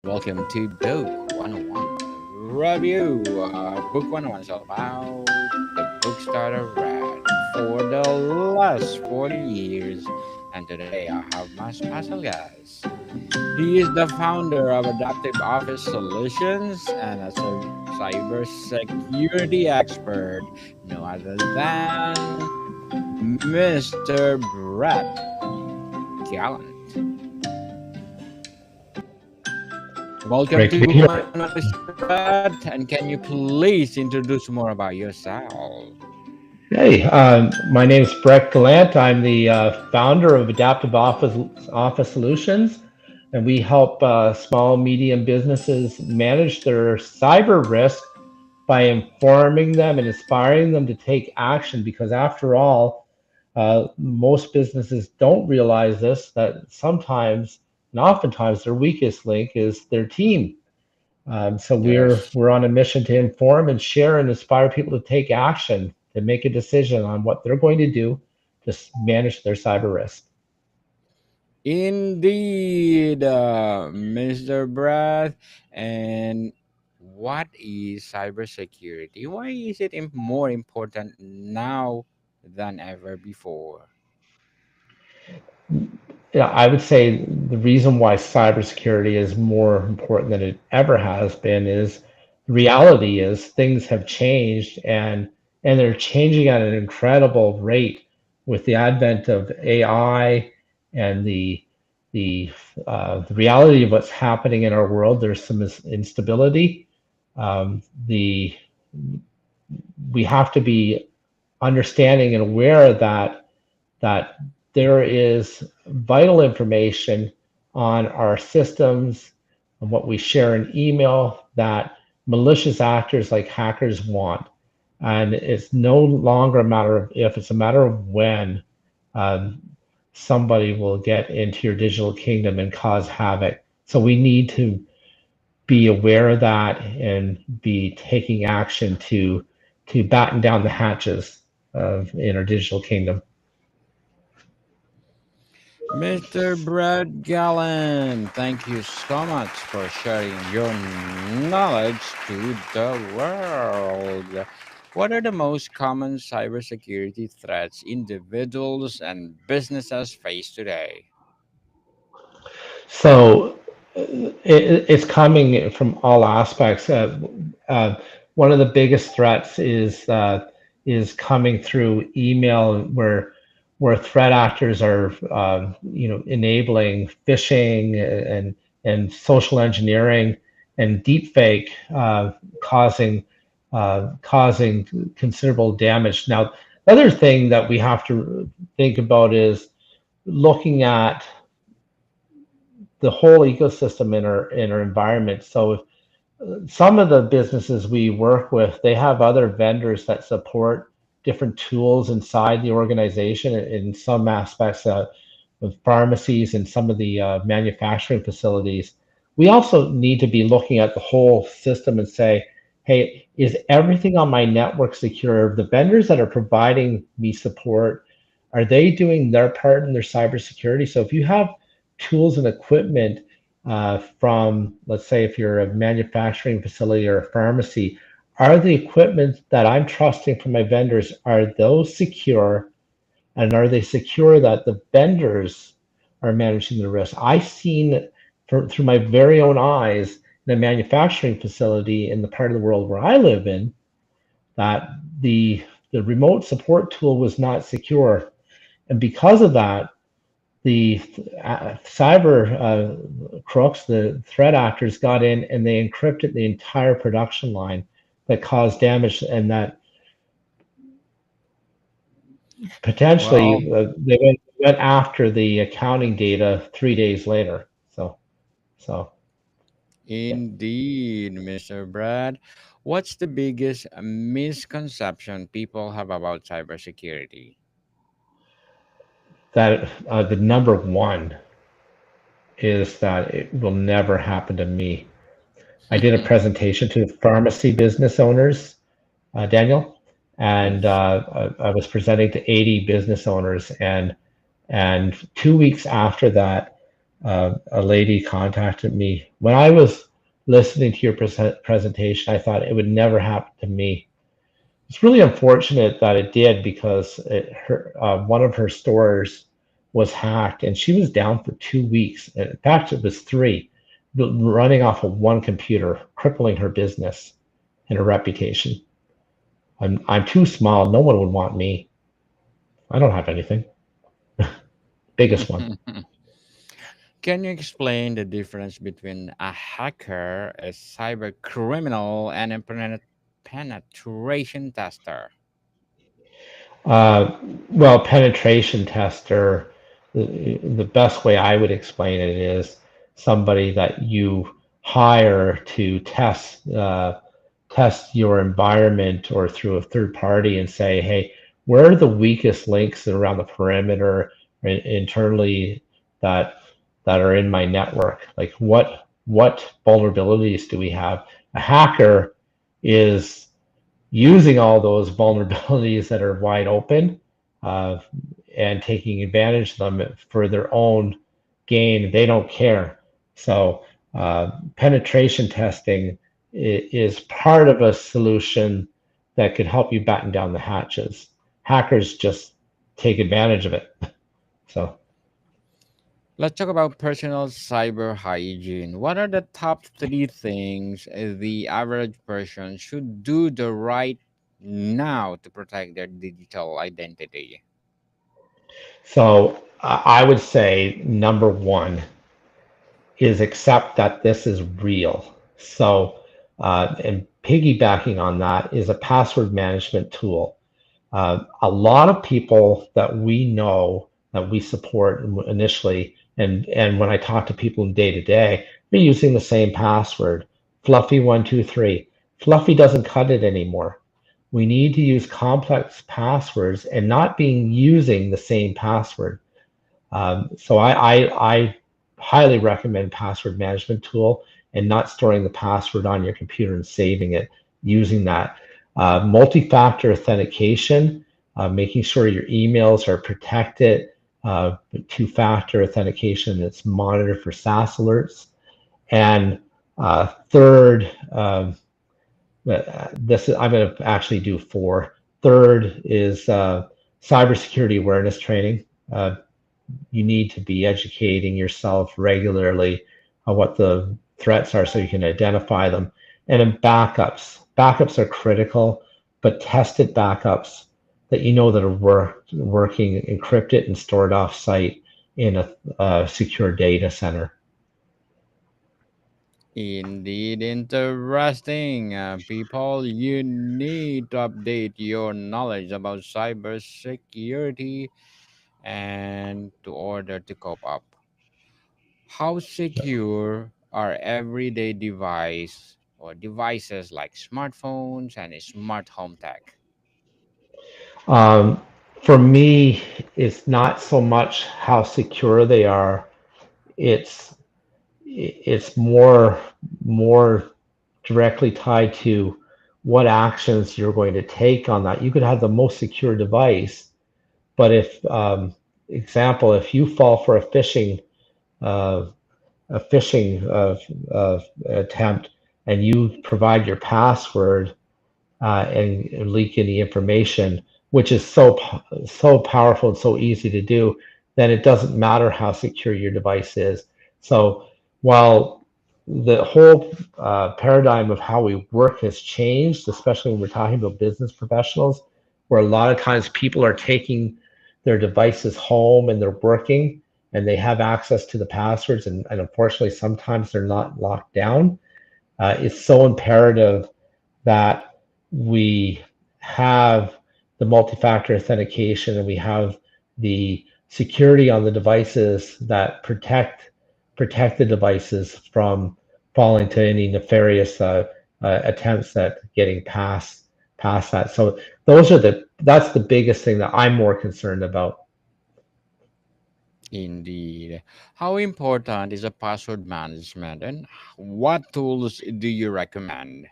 welcome to Book 101 Review. Book 101 is all about the book starter read for the last 40 years. And today I have my special guest. He is the founder of Adaptive Office Solutions and as a cybersecurity expert, no other than Mr. Brett Gallant. Welcome Great to to be Book here. 101, Mr. Brett. And can you please introduce more about yourself? Hey, my name is Brett Gallant. I'm the founder of Adaptive Office Solutions, and we help small, medium businesses manage their cyber risk by informing them and inspiring them to take action. Because after all, most businesses don't realize this, that sometimes and oftentimes their weakest link is their team. So we're Yes. we're on a mission to inform and share and inspire people to take action, to make a decision on what they're going to do to manage their cyber risk. Indeed, Mr. Brett. And what is cybersecurity? Why is it more important now than ever before? Yeah, I would say the reason why cybersecurity is more important than it ever has been is the reality is things have changed and they're changing at an incredible rate with the advent of AI and the reality of what's happening in our world. There's some instability. The We have to be understanding and aware that there is vital information on our systems and what we share in email that malicious actors like hackers want. And it's no longer a matter of if, it's a matter of when um, somebody will get into your digital kingdom and cause havoc. So we need to be aware of that and be taking action to batten down the hatches in our digital kingdom. Mr. Brett Gallant, thank you so much for sharing your knowledge to the world. What are the most common cybersecurity threats individuals and businesses face today? So it's coming from all aspects. Uh, One of the biggest threats is coming through email, where threat actors are enabling phishing and social engineering and deepfake, causing considerable damage. Now, the other thing that we have to think about is looking at the whole ecosystem in our environment. So if some of the businesses we work with, they have other vendors that support different tools inside the organization. In some aspects, of pharmacies and some of the manufacturing facilities, we also need to be looking at the whole system and say, hey, is everything on my network secure? The vendors that are providing me support, are they doing their part in their cybersecurity? So if you have tools and equipment from, let's say, if you're a manufacturing facility or a pharmacy, are the equipment that I'm trusting from my vendors, are those secure? And are they secure that the vendors are managing the risk? I've seen through my very own eyes in a manufacturing facility in the part of the world where I live in that the remote support tool was not secure. And because of that, the cyber crooks, the threat actors, got in and they encrypted the entire production line that caused damage, and that Well, potentially they went after the accounting data 3 days later. So yeah, indeed, Mr. Brad. What's the biggest misconception people have about cybersecurity? that the number one is that it will never happen to me. I did a presentation to pharmacy business owners, Daniel, and Yes. I was presenting to 80 business owners, and 2 weeks after that, A lady contacted me when I was listening to your presentation. I thought it would never happen to me. It's really unfortunate that it did because one of her stores was hacked and she was down for 2 weeks. In fact, it was three, running off of one computer, crippling her business and her reputation. I'm too small. No one would want me. I don't have anything. Biggest one. Can you explain the difference between a hacker, a cyber criminal, and a penetration tester? Uh, well, penetration tester, the best way I would explain it is somebody that you hire to test your environment or through a third party and say, hey, where are the weakest links around the perimeter or internally that that are in my network? Like what vulnerabilities do we have? A hacker is using all those vulnerabilities that are wide open uh, and taking advantage of them for their own gain. They don't care. So penetration testing is part of a solution that could help you batten down the hatches. Hackers just take advantage of it. So Let's talk about personal cyber hygiene. What are the top three things the average person should do the right now to protect their digital identity? I would say number one is accept that this is real. And piggybacking on that is a password management tool. A lot of people that we know that we support initially, and when I talk to people day to day, they're using the same password, Fluffy123. Fluffy doesn't cut it anymore. We need to use complex passwords and not being using the same password. I highly recommend password management tool and not storing the password on your computer and saving it using that. Multi-factor authentication, making sure your emails are protected, two-factor authentication that's monitored for SaaS alerts. And third, I'm going to actually do four. Third is cybersecurity awareness training. You need to be educating yourself regularly on what the threats are so you can identify them. And then backups. Backups are critical, but tested backups that you know that are working encrypted and stored off site in a secure data center. Indeed, interesting. People, you need to update your knowledge about cybersecurity and to order to cope up. How secure are everyday device or devices like smartphones and smart home tech? Um, for me, it's not so much how secure they are. It's it's more directly tied to what actions you're going to take on that. You could have the most secure device, but if example, if you fall for uh, a phishing attempt and you provide your password and leak any information, which is so powerful and so easy to do, then it doesn't matter how secure your device is. So while the whole paradigm of how we work has changed, especially when we're talking about business professionals, where a lot of times people are taking their devices home and they're working and they have access to the passwords, and unfortunately, sometimes they're not locked down. It's so imperative that we have the multi-factor authentication and we have the security on the devices that protect the devices from falling to any nefarious attempts at getting past that. So that's the biggest thing that I'm more concerned about. Indeed. How important is a password management and what tools do you recommend?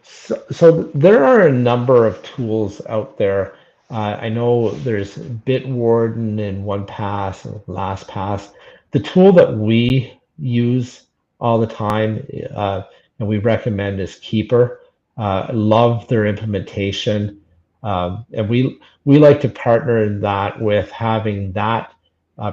So there are a number of tools out there. I know there's Bitwarden and OnePass and LastPass. The tool that we use all the time and we recommend is Keeper. Love their implementation. And we like to partner in that with having that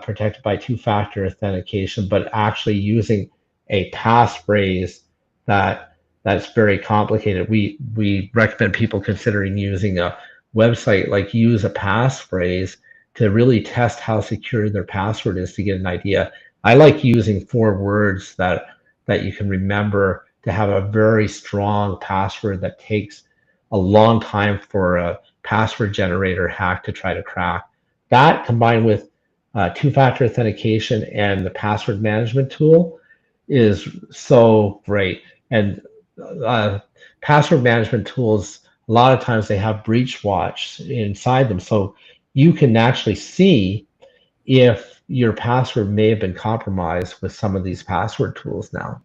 protected by two-factor authentication, but actually using a passphrase that that's very complicated. We recommend people considering using a website like Use a Passphrase to really test how secure their password is to get an idea. I like using 4 words that you can remember to have a very strong password that takes a long time for a password generator hack to try to crack. That combined with two-factor authentication and the password management tool is so great. And uh, password management tools, a lot of times they have breach watch inside them. So you can actually see if your password may have been compromised with some of these password tools now.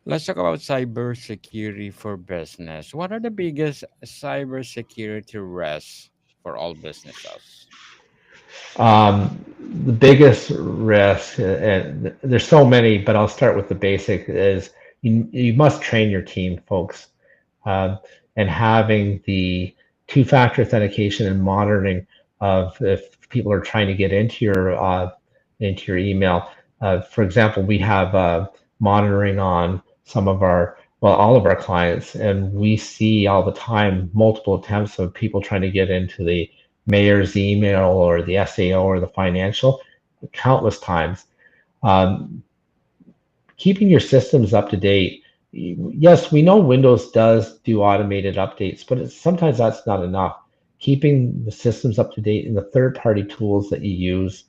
Let's talk about cybersecurity for business. What are the biggest cybersecurity risks for all businesses? The biggest risk, and there's so many, but I'll start with the basic, is you must train your team, folks. Um, and having the two-factor authentication and monitoring of if people are trying to get into your email. For example, we have monitoring on some of our, well, all of our clients, and we see all the time multiple attempts of people trying to get into the mayor's email or the SAO or the financial, countless times. Um, Keeping your systems up to date. Yes, we know Windows does do automated updates, but sometimes that's not enough. Keeping the systems up to date and the third-party tools that you use,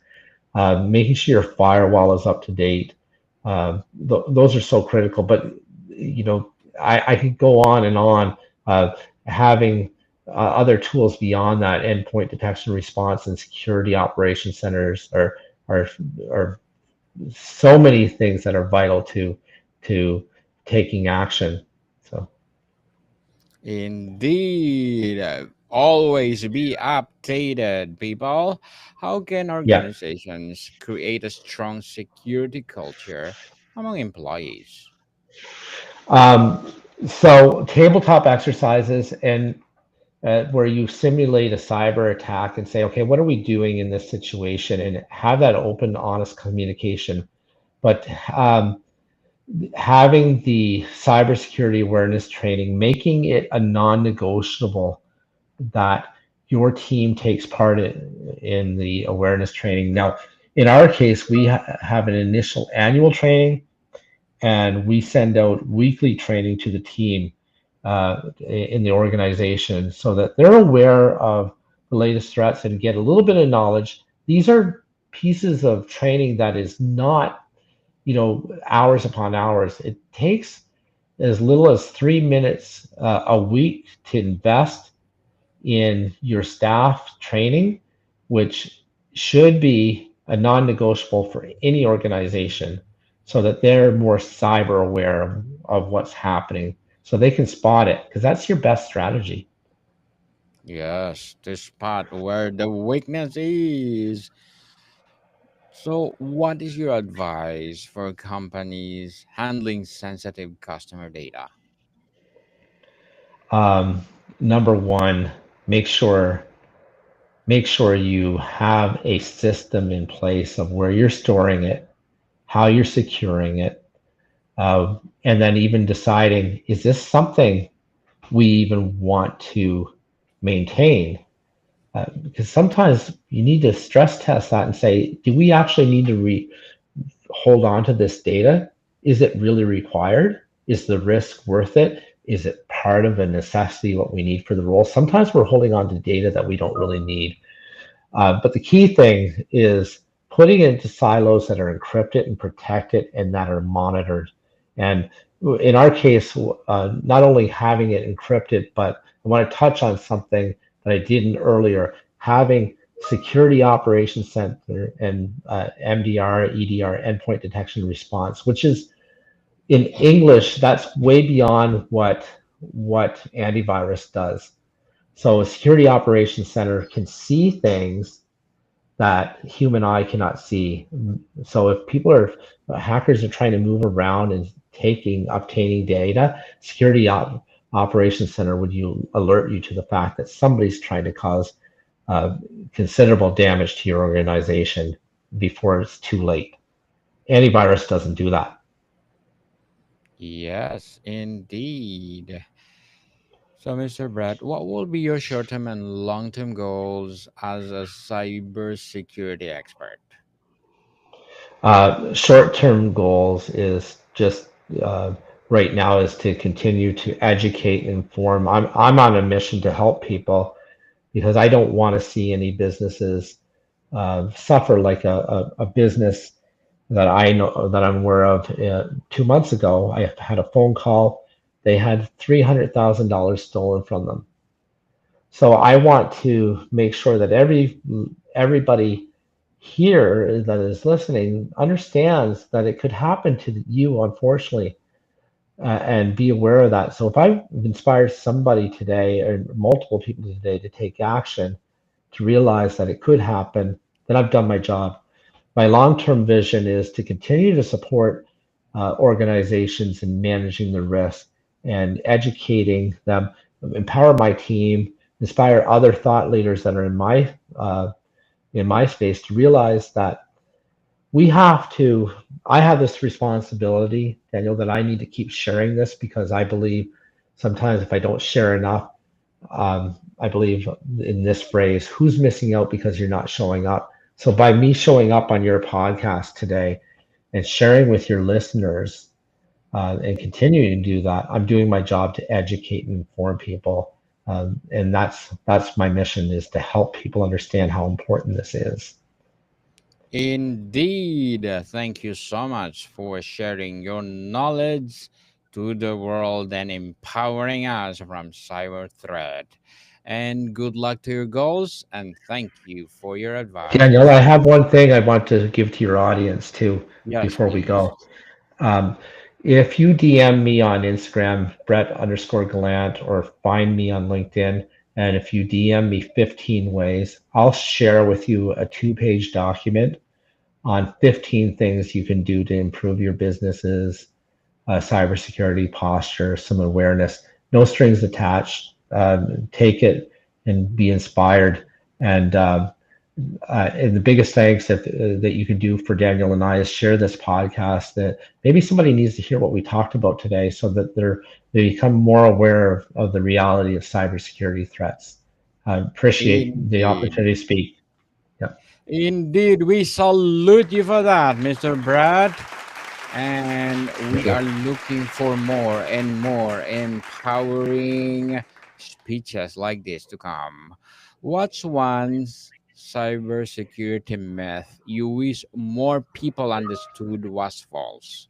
making sure your firewall is up to date. Those are so critical. But I could go on and on. Having other tools beyond that, endpoint detection response and security operation centers are are so many things that are vital to taking action. So Indeed. Always be updated, people. How can yeah. organizations create a strong security culture among employees? Um, so tabletop exercises and where you simulate a cyber attack and say, okay, what are we doing in this situation, and have that open, honest communication. But having the cybersecurity awareness training, making it a non-negotiable that your team takes part in the awareness training. Now, in our case, we have an initial annual training, and we send out weekly training to the team in the organization so that they're aware of the latest threats and get a little bit of knowledge. These are pieces of training that is not, hours upon hours. It takes as little as 3 minutes a week to invest in your staff training, which should be a non-negotiable for any organization so that they're more cyber aware of what's happening so they can spot it, because that's your best strategy. Yes, the spot where the weakness is. So, what is your advice for companies handling sensitive customer data? Um, Number one, make sure make sure you have a system in place of where you're storing it, how you're securing it, and then even deciding, is this something we even want to maintain? Because sometimes you need to stress test that and say, do we actually need to hold on to this data? Is it really required? Is the risk worth it? Is it part of a necessity, what we need for the role? Sometimes we're holding on to data that we don't really need. But the key thing is putting it into silos that are encrypted and protected and that are monitored. And in our case, not only having it encrypted, but I want to touch on something that I didn't earlier, having security operations center and MDR, EDR, endpoint detection response, which is in English, that's way beyond what antivirus does. So a security operations center can see things that human eye cannot see. So if people are hackers are trying to move around and obtaining data, operations center would you alert you to the fact that somebody's trying to cause uh, considerable damage to your organization before it's too late. Antivirus doesn't do that. Yes, indeed. So, Mr. Brett, what will be your short-term and long-term goals as a cybersecurity expert? Short-term goals is just uh, right now is to continue to educate and inform. I'm on a mission to help people because I don't want to see any businesses suffer like a business that I know that I'm aware of. 2 months ago, I had a phone call. They had $300,000 stolen from them. So I want to make sure that everybody here that is listening understands that it could happen to you, unfortunately, and be aware of that. So if I inspire somebody today or multiple people today to take action, to realize that it could happen, then I've done my job. My long-term vision is to continue to support organizations in managing the risk and educating them, empower my team, inspire other thought leaders that are in my space to realize that we have to. I have this responsibility, Daniel, that I need to keep sharing this because I believe sometimes if I don't share enough, I believe in this phrase, who's missing out because you're not showing up? So by me showing up on your podcast today and sharing with your listeners and continuing to do that, I'm doing my job to educate and inform people. And that's my mission is to help people understand how important this is. Indeed. Thank you so much for sharing your knowledge to the world and empowering us from cyber threat. And good luck to your goals, and thank you for your Daniel, advice. I have one thing I want to give to your audience too Yes, before we please. go. Um, if you DM me on Instagram, Brett_Gallant, or find me on LinkedIn, and if you DM me 15 ways, I'll share with you a 2-page document on 15 things you can do to improve your business's cybersecurity posture, some awareness, no strings attached. Take it and be inspired. And the biggest thanks that you can do for Daniel and I is share this podcast. That maybe somebody needs to hear what we talked about today, so that they become more aware of the reality of cybersecurity threats. I appreciate the Indeed. opportunity to speak. Yeah. Indeed. We salute you for that, Mr. Brad. And Thank we you. are looking for more and more empowering speeches like this to come. What's one cybersecurity myth you wish more people understood was false?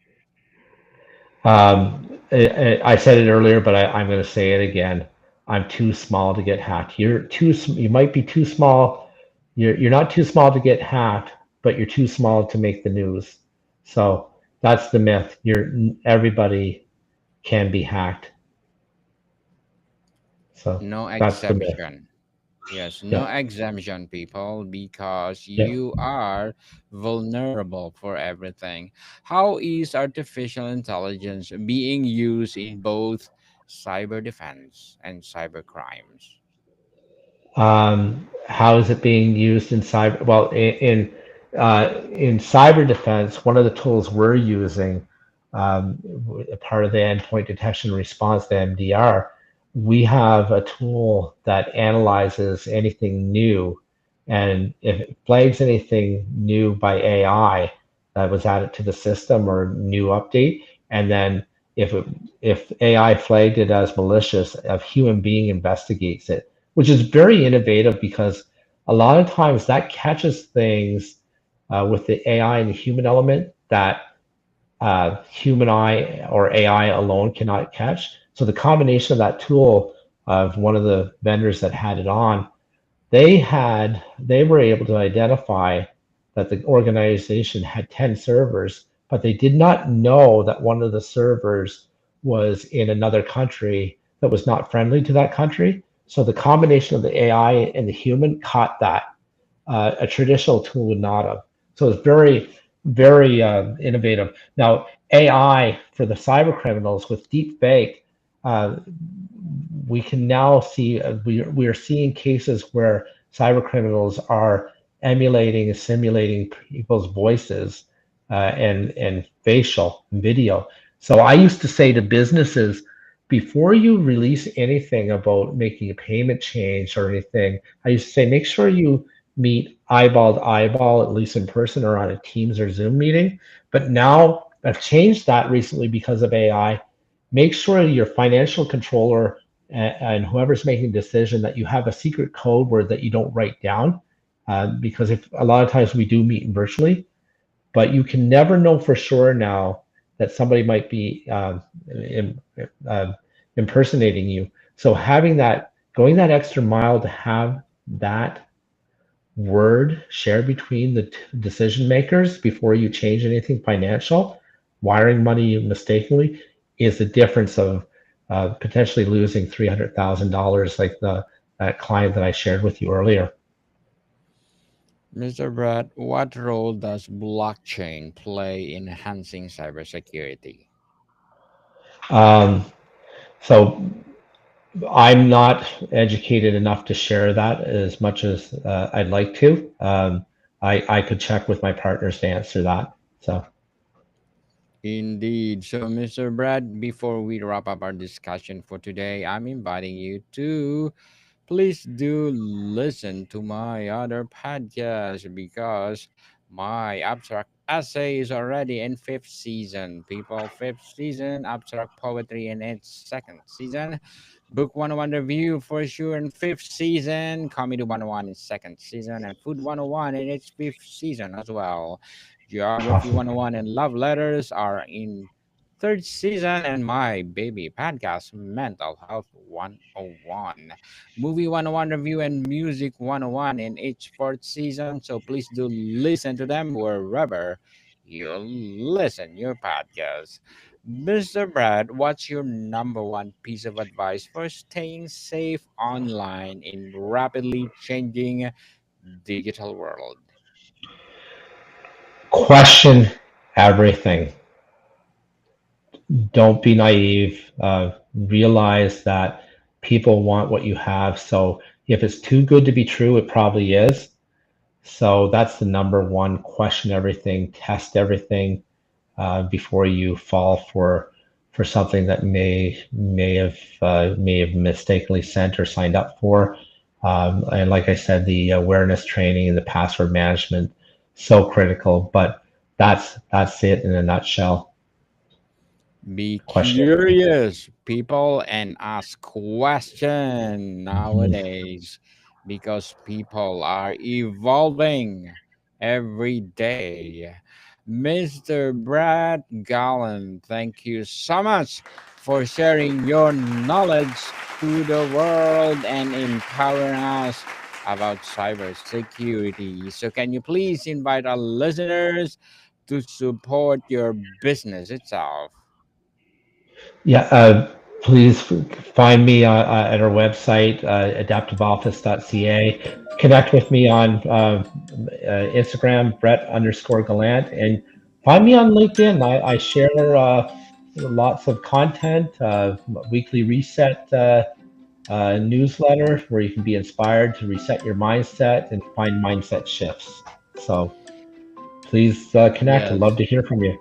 I said it earlier, but I'm going to say it again. I'm too small to get hacked. You might be too small. You're not too small to get hacked, but you're too small to make the news. So that's the myth. Everybody can be hacked. So No that's the myth. exception. Yes, no Yeah. exemption, people, because Yeah. you are vulnerable for everything. How is artificial intelligence being used in both cyber defense and cyber crimes? How is it being used in cyber? Well, in cyber defense, one of the tools we're using, part of the endpoint detection response, the MDR, we have a tool that analyzes anything new, and if it flags anything new by AI that was added to the system or new update, and then if it, if AI flagged it as malicious, a human being investigates it, which is very innovative because a lot of times that catches things with the AI and the human element that human eye or AI alone cannot catch. So the combination of that tool of one of the vendors that had it on, they were able to identify that the organization had 10 servers, but they did not know that one of the servers was in another country that was not friendly to that country. So the combination of the AI and the human caught that a traditional tool would not have. So it's very, very innovative. Now, AI for the cyber criminals with deep fake, uh, we can now see we are seeing cases where cyber criminals are emulating and simulating people's voices and facial video. So I used to say to businesses, before you release anything about making a payment change or anything, I used to say make sure you meet eyeball to eyeball, at least in person or on a Teams or Zoom meeting. But now I've changed that recently because of AI. Make sure your financial controller and whoever's making a decision that you have a secret code word that you don't write down. Because if a lot of times we do meet virtually, but you can never know for sure now that somebody might be uh, impersonating you. So having that, going that extra mile to have that word shared between the decision makers before you change anything financial, wiring money mistakenly, is the difference of potentially losing $300,000 like the that client that I shared with you earlier. Mr. Brett, what role does blockchain play in enhancing cybersecurity? Um, so I'm not educated enough to share that as much as I'd like to. I could check with my partners to answer that. So Indeed. So, Mr. Brad, before we wrap up our discussion for today, I'm inviting you to please do listen to my other podcast because my abstract essay is already in fifth season. People, fifth season, abstract poetry in its second season. Book 101 review for sure in fifth season. Comedy 101 in second season. And Food 101 in its fifth season as well. Geography awesome. 101 and Love Letters are in third season. And my baby podcast, Mental Health 101. Movie 101 review and Music 101 in each fourth season. So please do listen to them wherever you listen your podcast. Mr. Brad, what's your number one piece of advice for staying safe online in rapidly changing digital world? Question everything. Don't be naive. Realize that people want what you have. So if it's too good to be true, it probably is. So that's the number one. Question everything, test everything before you fall for something that may have mistakenly sent or signed up for. And like I said, the awareness training and the password management so critical. But that's it in a nutshell. Be Question everything. curious, people, and ask questions Mhm. nowadays because people are evolving every day. Mr. Brett Gallant, thank you so much for sharing your knowledge to the world and empowering us about cybersecurity. So, can you please invite our listeners to support your business itself? Yeah, please find me at our website, adaptiveoffice.ca. Connect with me on Instagram, Brett_Gallant, and find me on LinkedIn. I share lots of content, weekly reset newsletter where you can be inspired to reset your mindset and find mindset shifts. So please connect. I'd love Yes. to hear from you.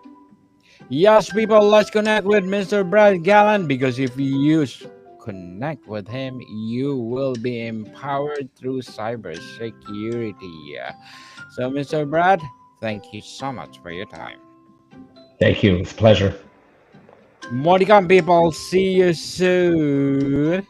Yes, people, let's connect with Mr. Brad Gallant because if you connect with him, you will be empowered through cybersecurity. So, Mr. Brad, thank you so much for your time. Thank you. It's a pleasure. Modicum people, see you soon.